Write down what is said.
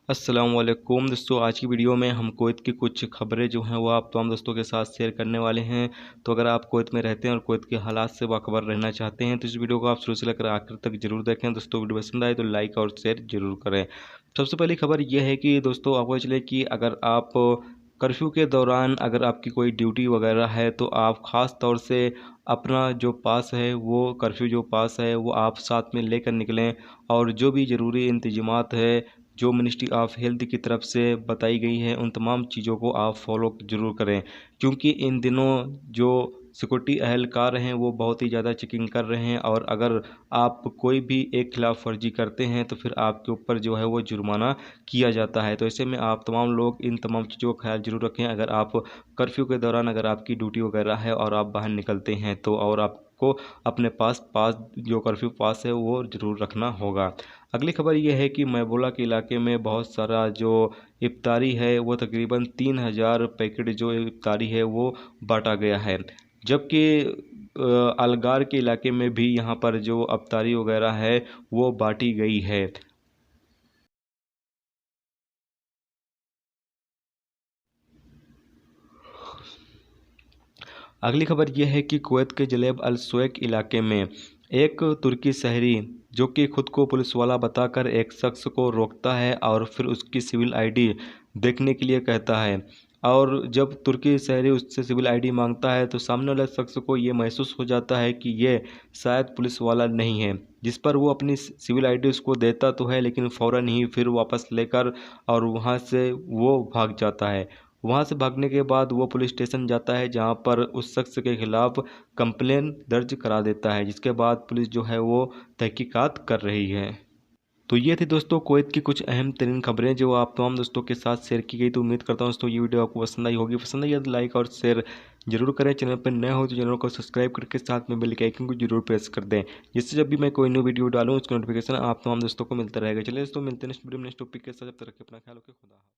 अस्सलाम वालेकुम दोस्तों, आज की वीडियो में हम कुवैत की कुछ खबरें जो हैं वो आप तमाम दोस्तों के साथ शेयर करने वाले हैं। तो अगर आप कुवैत में रहते हैं और कुवैत के हालात से बाखबर रहना चाहते हैं तो इस वीडियो को आप शुरू से लेकर आखिर तक जरूर देखें। दोस्तों वीडियो पसंद आए तो लाइक और शेयर जरूर करें। सबसे पहली खबर यह है कि दोस्तों आपको चले कि अगर आप कर्फ्यू के दौरान अगर आपकी कोई ड्यूटी वगैरह है तो आप ख़ास तौर से अपना जो पास है वो कर्फ्यू जो पास है वो आप साथ में लेकर निकलें और जो भी ज़रूरी इंतजामात है जो मिनिस्ट्री ऑफ हेल्थ की तरफ से बताई गई है उन तमाम चीज़ों को आप फॉलो ज़रूर करें, क्योंकि इन दिनों जो सिक्योरिटी अहलकार हैं वो बहुत ही ज़्यादा चेकिंग कर रहे हैं और अगर आप कोई भी एक खिलाफ वर्जी करते हैं तो फिर आपके ऊपर जो है वो जुर्माना किया जाता है। तो ऐसे में आप तमाम लोग इन तमाम चीज़ों का ख्याल ज़रूर रखें। अगर आप कर्फ्यू के दौरान अगर आपकी ड्यूटी वगैरह है और आप बाहर निकलते हैं तो और आपको अपने पास जो कर्फ्यू पास है वो ज़रूर रखना होगा। अगली खबर यह है कि मैबोला के इलाके में बहुत सारा जो इफ्तारी है वो तकरीबन 3000 पैकेट जो इफ्तारी है वो बांटा गया है, जबकि अलगार के इलाके में भी यहाँ पर जो इफ्तारी वगैरह है वो बांटी गई है। अगली खबर यह है कि कुवैत के जलेब अल सुवैक इलाके में एक तुर्की शहरी जो कि खुद को पुलिस वाला बताकर एक शख्स को रोकता है और फिर उसकी सिविल आईडी देखने के लिए कहता है, और जब तुर्की शहरी उससे सिविल आईडी मांगता है तो सामने वाले शख्स को ये महसूस हो जाता है कि ये शायद पुलिस वाला नहीं है, जिस पर वो अपनी सिविल आईडी उसको देता तो है लेकिन फ़ौरन ही फिर वापस लेकर और वहाँ से वो भाग जाता है। वहाँ से भागने के बाद वो पुलिस स्टेशन जाता है जहाँ पर उस शख्स के खिलाफ कंप्लेन दर्ज करा देता है, जिसके बाद पुलिस जो है वो तहकीकात कर रही है। तो ये थी दोस्तों कुवैत की कुछ अहम तरीन खबरें जो आप तमाम दोस्तों के साथ शेयर की गई। तो उम्मीद करता हूँ दोस्तों ये वीडियो आपको पसंद आई होगी। पसंद आई तो लाइक और शेयर जरूर करें। चैनल पर नए हो तो चैनल को सब्सक्राइब करके साथ में बेल के आइकन को जरूर प्रेस कर दें, जिससे जब भी मैं कोई न्यू वीडियो डालूँ उसका नोटिफिकेशन आप तमाम दोस्तों को मिलता रहेगा। चलिए दोस्तों मिलते हैं नेक्स्ट वीडियो में नेक्स्ट टॉपिक के साथ। जब तक रखिए अपना ख्याल रखिए। खुदा हाफ़िज़।